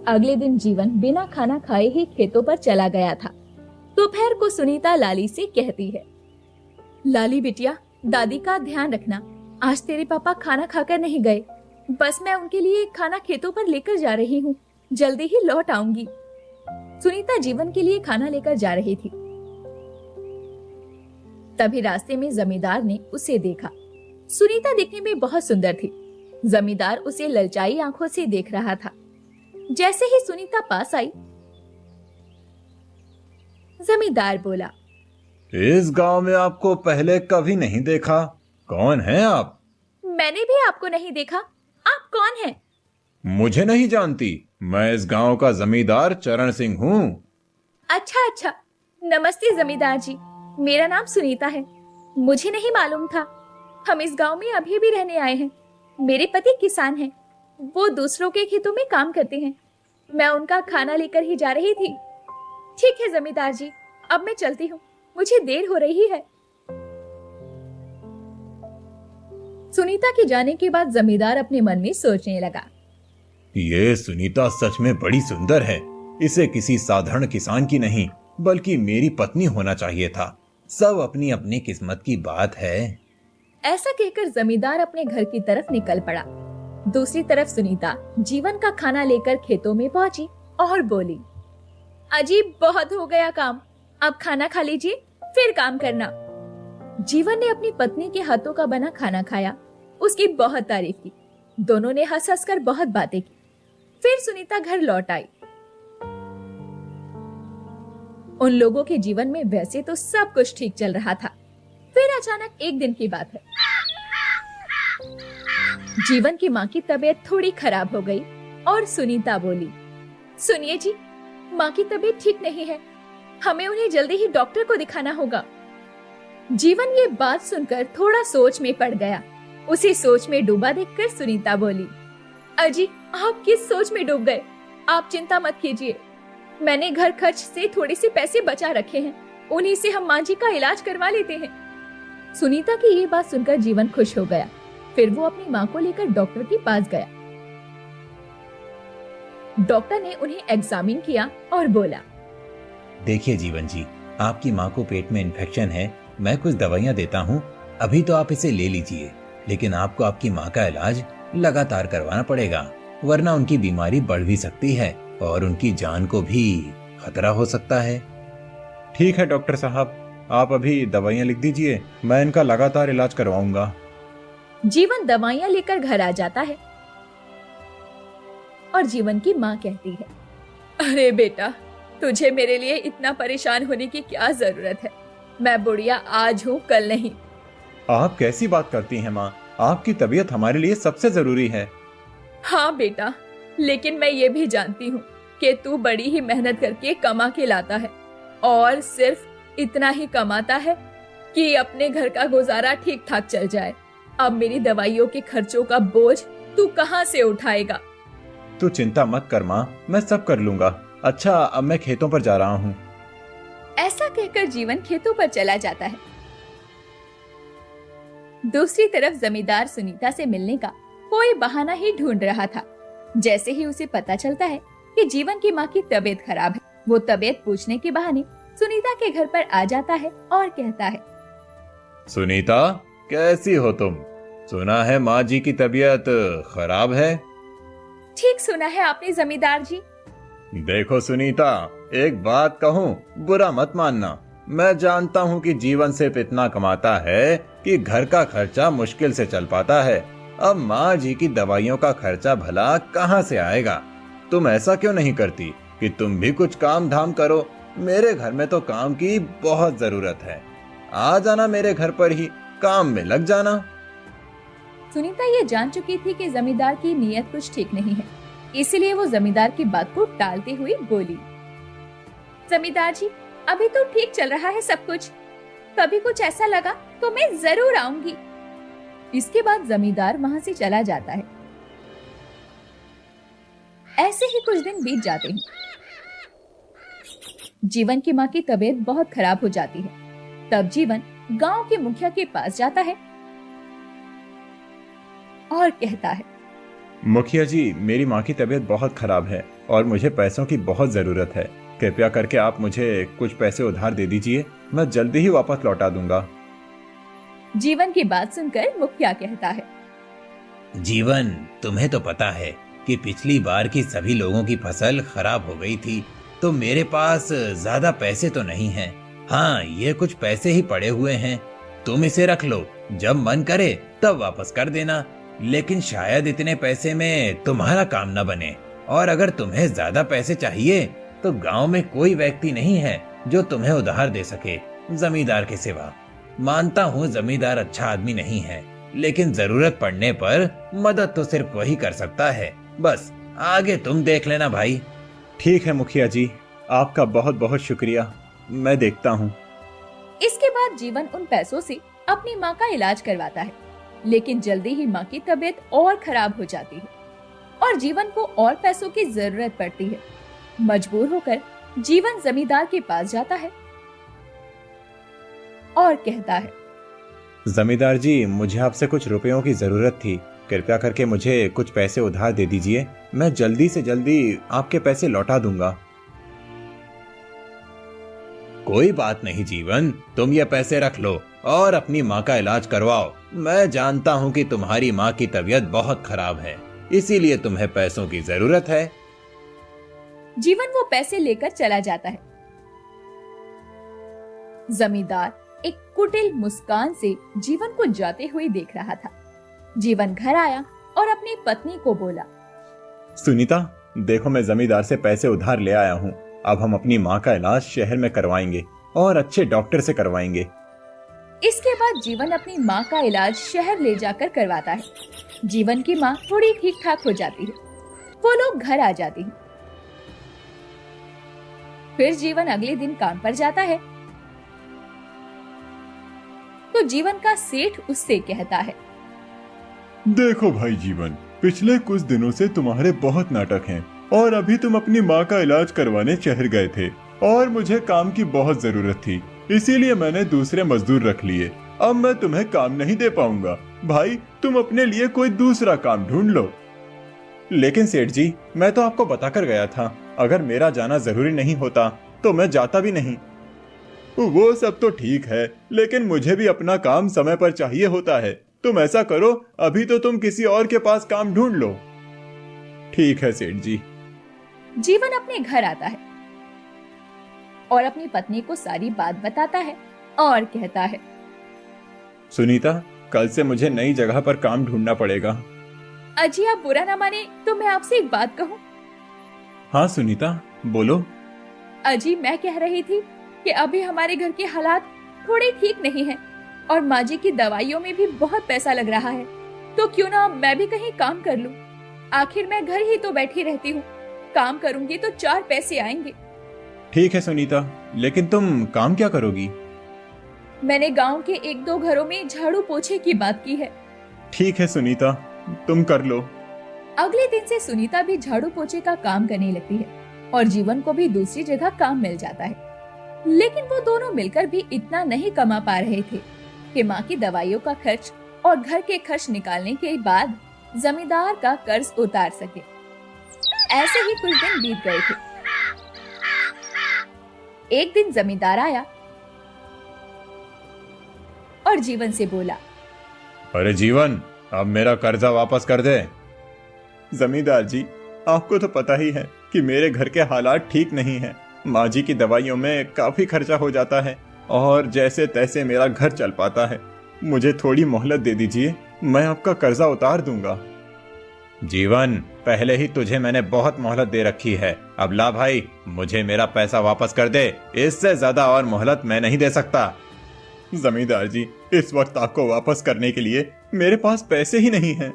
अगले दिन जीवन बिना खाना खाए ही खेतों पर चला गया था। दोपहर को सुनीता लाली से कहती है, लाली बिटिया, दादी का ध्यान रखना। आज तेरे पापा खाना खाकर नहीं गए, बस मैं उनके लिए खाना खेतों पर लेकर जा रही हूँ, जल्दी ही लौट आऊंगी। सुनीता जीवन के लिए खाना लेकर जा रही थी। तभी रास्ते में जमींदार ने उसे देखा। सुनीता दिखने में बहुत सुंदर थी। जमींदार उसे ललचाई आंखों से देख रहा था। जैसे ही सुनीता पास आई, जमींदार बोला, इस गांव में आपको पहले कभी नहीं देखा, कौन हैं आप? मैंने भी आपको नहीं देखा, आप कौन हैं? मुझे नहीं जानती, मैं इस गांव का जमींदार चरण सिंह हूँ। अच्छा अच्छा, नमस्ते जमींदार जी, मेरा नाम सुनीता है। मुझे नहीं मालूम था, हम इस गांव में अभी भी रहने आए हैं। मेरे पति किसान हैं, वो दूसरों के खेतों में काम करते हैं। मैं उनका खाना लेकर ही जा रही थी। ठीक है जमींदार जी, अब मैं चलती हूँ, मुझे देर हो रही है। सुनीता के जाने के बाद जमींदार अपने मन में सोचने लगा, ये सुनीता सच में बड़ी सुंदर है। इसे किसी साधारण किसान की नहीं बल्कि मेरी पत्नी होना चाहिए था। सब अपनी अपनी किस्मत की बात है। ऐसा कहकर जमींदार अपने घर की तरफ निकल पड़ा। दूसरी तरफ सुनीता जीवन का खाना लेकर खेतों में पहुंची और बोली, अजीब, बहुत हो गया काम, अब खाना खा लीजिए, फिर काम करना। जीवन ने अपनी पत्नी के हाथों का बना खाना खाया, उसकी बहुत तारीफ की। दोनों ने हंस हंस कर बहुत बातें की। फिर सुनीता घर लौट आई। उन लोगों के जीवन में वैसे तो सब कुछ ठीक चल रहा था। फिर अचानक एक दिन की बात है, जीवन की माँ की तबीयत थोड़ी खराब हो गई और सुनीता बोली, सुनिए जी, माँ की तबीयत ठीक नहीं है, हमें उन्हें जल्दी ही डॉक्टर को दिखाना होगा। जीवन ये बात सुनकर थोड़ा सोच में पड़ गया। उसी सोच में डूबा देखकर सुनीता बोली, अजी, आप किस सोच में डूब गए? आप चिंता मत कीजिए, मैंने घर खर्च से थोड़े से पैसे बचा रखे हैं, उन्हीं से हम माँ जी का इलाज करवा लेते हैं। सुनीता की ये बात सुनकर जीवन खुश हो गया। फिर वो अपनी माँ को लेकर डॉक्टर के पास गया। डॉक्टर ने उन्हें एग्जामिन किया और बोला, देखिए जीवन जी, आपकी माँ को पेट में इन्फेक्शन है, मैं कुछ दवाइयाँ देता हूँ, अभी तो आप इसे ले लीजिए, लेकिन आपको आपकी माँ का इलाज लगातार करवाना पड़ेगा, वरना उनकी बीमारी बढ़ भी सकती है और उनकी जान को भी खतरा हो सकता है। ठीक है डॉक्टर साहब, आप अभी दवाइयाँ लिख दीजिए, मैं इनका लगातार इलाज करवाऊंगा। जीवन दवाइयाँ लेकर घर आ जाता है और जीवन की माँ कहती है, अरे बेटा, तुझे मेरे लिए इतना परेशान होने की क्या जरूरत है? मैं बुढ़िया आज हूँ, कल नहीं। आप कैसी बात करती हैं माँ, आपकी तबीयत हमारे लिए सबसे जरूरी है। हाँ बेटा, लेकिन मैं ये भी जानती हूँ कि तू बड़ी ही मेहनत करके कमा के लाता है और सिर्फ इतना ही कमाता है कि अपने घर का गुजारा ठीक ठाक चल जाए। अब मेरी दवाइयों के खर्चों का बोझ तू कहाँ से उठाएगा? तू चिंता मत कर माँ, मैं सब कर लूंगा। अच्छा, अब मैं खेतों पर जा रहा हूँ। ऐसा कहकर जीवन खेतों पर चला जाता है। दूसरी तरफ जमींदार सुनीता से मिलने का कोई बहाना ही ढूंढ रहा था। जैसे ही उसे पता चलता है कि जीवन की माँ की तबीयत खराब है, वो तबीयत पूछने के बहाने सुनीता के घर पर आ जाता है और कहता है, सुनीता, कैसी हो तुम? सुना है माँ जी की तबीयत खराब है। ठीक सुना है आपने जमींदार जी। देखो सुनीता, एक बात कहूँ, बुरा मत मानना। मैं जानता हूँ कि जीवन सिर्फ इतना कमाता है कि घर का खर्चा मुश्किल से चल पाता है। अब माँ जी की दवाइयों का खर्चा भला कहाँ से आएगा? तुम ऐसा क्यों नहीं करती कि तुम भी कुछ काम धाम करो? मेरे घर में तो काम की बहुत जरूरत है। आ जाना मेरे घर पर ही, काम में लग जाना। सुनीता ये जान चुकी थी कि जमींदार की नीयत कुछ ठीक नहीं है, इसलिए वो जमींदार की बात को टालते हुए बोली, जमींदार जी, अभी तो ठीक चल रहा है सब कुछ, कभी कुछ ऐसा लगा तो मैं जरूर आऊंगी। इसके बाद जमींदार वहाँ से चला जाता है। ऐसे ही कुछ दिन बीत जाते हैं। जीवन की माँ की तबीयत बहुत खराब हो जाती है। तब जीवन गांव के मुखिया के पास जाता है और कहता है, मुखिया जी, मेरी माँ की तबीयत बहुत खराब है, और मुझे पैसों की बहुत जरूरत है। कृपया करके आप मुझे कुछ पैसे उधार दे दीजिए, मैं जल्दी ही वापस लौटा दूंगा। जीवन की बात सुनकर मुखिया कहता है, जीवन, तुम्हें तो पता है कि पिछली बार की सभी लोगों की फसल खराब हो गई थी, तो मेरे पास ज्यादा पैसे तो नहीं हैं। हाँ, ये कुछ पैसे ही पड़े हुए हैं, तुम इसे रख लो, जब मन करे तब वापस कर देना। लेकिन शायद इतने पैसे में तुम्हारा काम न बने, और अगर तुम्हें ज्यादा पैसे चाहिए तो गांव में कोई व्यक्ति नहीं है जो तुम्हें उधार दे सके, जमींदार के सिवा। मानता हूँ जमींदार अच्छा आदमी नहीं है, लेकिन जरूरत पड़ने पर मदद तो सिर्फ वही कर सकता है। बस आगे तुम देख लेना भाई। ठीक है मुखिया जी, आपका बहुत बहुत शुक्रिया, मैं देखता हूँ। इसके बाद जीवन उन पैसों से अपनी माँ का इलाज करवाता है, लेकिन जल्दी ही माँ की तबीयत और खराब हो जाती है और जीवन को और पैसों की जरूरत पड़ती है। मजबूर होकर जीवन जमींदार के पास जाता है और कहता है, जमींदार जी, मुझे आपसे कुछ रुपयों की जरूरत थी, कृपया करके मुझे कुछ पैसे उधार दे दीजिए, मैं जल्दी से जल्दी आपके पैसे लौटा दूंगा। कोई बात नहीं जीवन, तुम ये पैसे रख लो और अपनी माँ का इलाज करवाओ। मैं जानता हूँ कि तुम्हारी माँ की तबीयत बहुत खराब है, इसीलिए तुम्हें पैसों की जरूरत है। जीवन वो पैसे लेकर चला जाता है। जमींदार एक कुटिल मुस्कान से जीवन को जाते हुए देख रहा था। जीवन घर आया और अपनी पत्नी को बोला, सुनीता, देखो मैं जमींदार से पैसे उधार ले आया हूँ, अब हम अपनी माँ का इलाज शहर में करवाएंगे और अच्छे डॉक्टर से करवाएंगे। इसके बाद जीवन अपनी माँ का इलाज शहर ले जाकर करवाता है। जीवन की माँ थोड़ी ठीक ठाक हो जाती है, वो लोग घर आ जाती हैं। फिर जीवन अगले दिन काम पर जाता है तो जीवन का सेठ उससे कहता है, देखो भाई जीवन, पिछले कुछ दिनों से तुम्हारे बहुत नाटक हैं और अभी तुम अपनी माँ का इलाज करवाने शहर गए थे और मुझे काम की बहुत जरूरत थी, इसीलिए मैंने दूसरे मजदूर रख लिए। अब मैं तुम्हें काम नहीं दे पाऊंगा, भाई तुम अपने लिए कोई दूसरा काम ढूंढ लो। लेकिन सेठ जी, मैं तो आपको बताकर गया था, अगर मेरा जाना जरूरी नहीं होता तो मैं जाता भी नहीं। वो सब तो ठीक है, लेकिन मुझे भी अपना काम समय पर चाहिए होता है। तुम ऐसा करो, अभी तो तुम किसी और के पास काम ढूंढ लो। ठीक है सेठ जी। जीवन अपने घर आता है और अपनी पत्नी को सारी बात बताता है और कहता है, सुनीता, कल से मुझे नई जगह पर काम ढूंढना पड़ेगा। अजी आप बुरा ना माने तो मैं आपसे एक बात कहूँ। हाँ सुनीता, बोलो। अजी मैं कह रही थी कि अभी हमारे घर के हालात थोड़े ठीक नहीं हैं और माँ जी की दवाइयों में भी बहुत पैसा लग रहा है, तो क्यों ना मैं भी कहीं काम कर लूं। आखिर मैं घर ही तो बैठी रहती हूँ, काम करूंगी तो 4 पैसे आएंगे। ठीक है सुनीता, लेकिन तुम काम क्या करोगी? मैंने गांव के 1-2 घरों में झाड़ू पोछे की बात की है। ठीक है सुनीता, तुम कर लो। अगले दिन से सुनीता भी झाड़ू पोछे का काम करने लगती है और जीवन को भी दूसरी जगह काम मिल जाता है। लेकिन वो दोनों मिलकर भी इतना नहीं कमा पा रहे थे कि माँ की दवाइयों का खर्च और घर के खर्च निकालने के बाद जमींदार का कर्ज उतार सके। ऐसे ही कुछ दिन बीत गए थे। एक दिन जमींदार आया और जीवन से बोला, अरे जीवन, अब मेरा कर्जा वापस कर दे। जमींदार जी, आपको तो पता ही है कि मेरे घर के हालात ठीक नहीं हैं। माँ जी की दवाइयों में काफी खर्चा हो जाता है और जैसे तैसे मेरा घर चल पाता है। मुझे थोड़ी मोहलत दे दीजिए, मैं आपका कर्जा उतार दूंगा। जीवन, पहले ही तुझे मैंने बहुत मोहलत दे रखी है, अब ला भाई, मुझे मेरा पैसा वापस कर दे, इससे ज्यादा और मोहलत मैं नहीं दे सकता। जमींदार जी, इस वक्त आपको वापस करने के लिए मेरे पास पैसे ही नहीं हैं।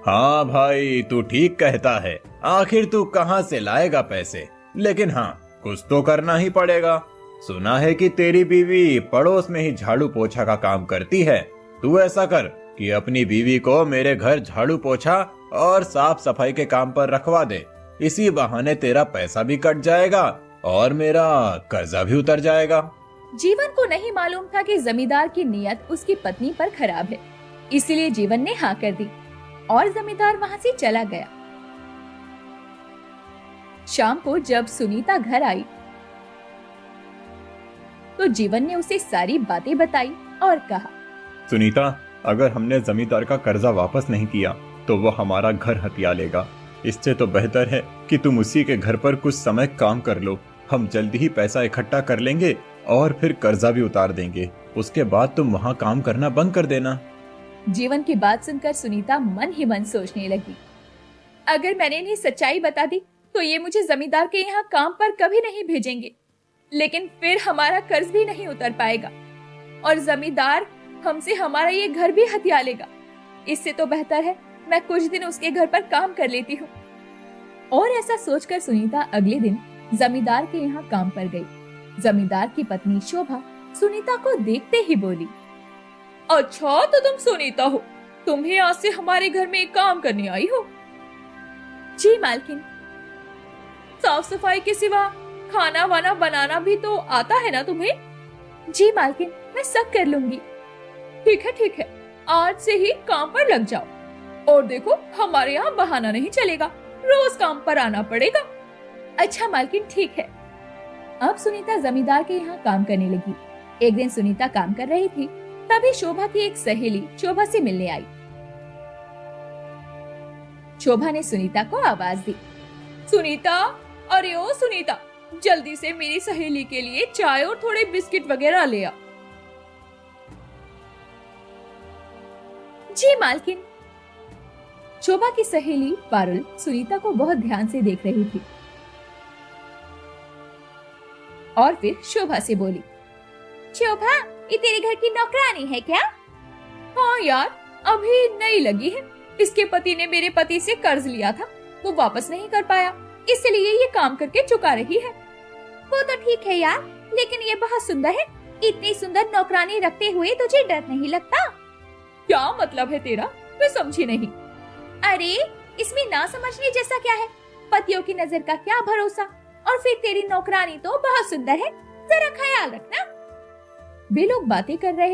हाँ भाई, तू ठीक कहता है, आखिर तू कहाँ से लाएगा पैसे, लेकिन हाँ, कुछ तो करना ही पड़ेगा। सुना है कि तेरी बीवी पड़ोस में ही झाड़ू पोछा का काम करती है, तू ऐसा कर कि अपनी बीवी को मेरे घर झाड़ू पोछा और साफ सफाई के काम पर रखवा दे। इसी बहाने तेरा पैसा भी कट जाएगा और मेरा कर्जा भी उतर जाएगा। जीवन को नहीं मालूम था कि जमींदार की नीयत उसकी पत्नी पर खराब है, इसीलिए जीवन ने हाँ कर दी और जमींदार वहाँ से चला गया। शाम को जब सुनीता घर आई तो जीवन ने उसे सारी बातें बताई और कहा, सुनीता, अगर हमने जमींदार का कर्जा वापस नहीं किया तो वो हमारा घर हथिया लेगा। इससे तो बेहतर है कि तुम उसी के घर पर कुछ समय काम कर लो। हम जल्दी ही पैसा इकट्ठा कर लेंगे और फिर कर्जा भी उतार देंगे। उसके बाद तुम वहाँ काम करना बंद कर देना। जीवन की बात सुनकर सुनीता मन ही मन सोचने लगी, अगर मैंने इन्हें सच्चाई बता दी तो ये मुझे जमींदार के यहाँ काम पर कभी नहीं भेजेंगे, लेकिन फिर हमारा कर्ज भी नहीं उतर पाएगा और जमींदार हमसे हमारा ये घर भी हथिया लेगा। इससे तो बेहतर है मैं कुछ दिन उसके घर पर काम कर लेती हूँ। और ऐसा सोचकर सुनीता अगले दिन जमींदार के यहाँ काम पर गई। जमींदार की पत्नी शोभा सुनीता को देखते ही बोली, अच्छा तो तुम सुनीता हो, तुम ही आज से हमारे घर में काम करने आई हो? जी मालकिन। साफ सफाई के सिवा खाना वाना बनाना भी तो आता है ना तुम्हें? जी मालकिन, मैं सब कर लूंगी। ठीक है, आज से ही काम पर लग जाओ। और देखो, हमारे यहाँ बहाना नहीं चलेगा, रोज काम पर आना पड़ेगा। अच्छा मालकिन, ठीक है। अब सुनीता जमींदार के यहाँ काम करने लगी। एक दिन सुनीता काम कर रही थी, तभी शोभा की एक सहेली शोभा से मिलने आई। शोभा ने सुनीता को आवाज दी, सुनीता, अरे ओ सुनीता, जल्दी से मेरी सहेली के लिए चाय और थोड़े बिस्किट वगैरह ले आ। जी मालकिन। शोभा की सहेली पारुल सुनीता को बहुत ध्यान से देख रही थी और फिर शोभा से बोली, शोभा, ये तेरे घर की नौकरानी है क्या? हाँ यार, अभी नई लगी है। इसके पति ने मेरे पति से कर्ज लिया था, वो वापस नहीं कर पाया, इसलिए ये काम करके चुका रही है। वो तो ठीक है यार, लेकिन ये बहुत सुंदर है। इतनी सुंदर नौकरानी रखते हुए तुझे डर नहीं लगता? क्या मतलब है तेरा? मैं समझी नहीं। अरे, इसमें ना समझने जैसा क्या है? पतियों की नजर का क्या भरोसा। और फिर तेरी नौकरानी तो बहुत सुंदर है, जरा ख्याल रखना। वे लोग बातें कर रहे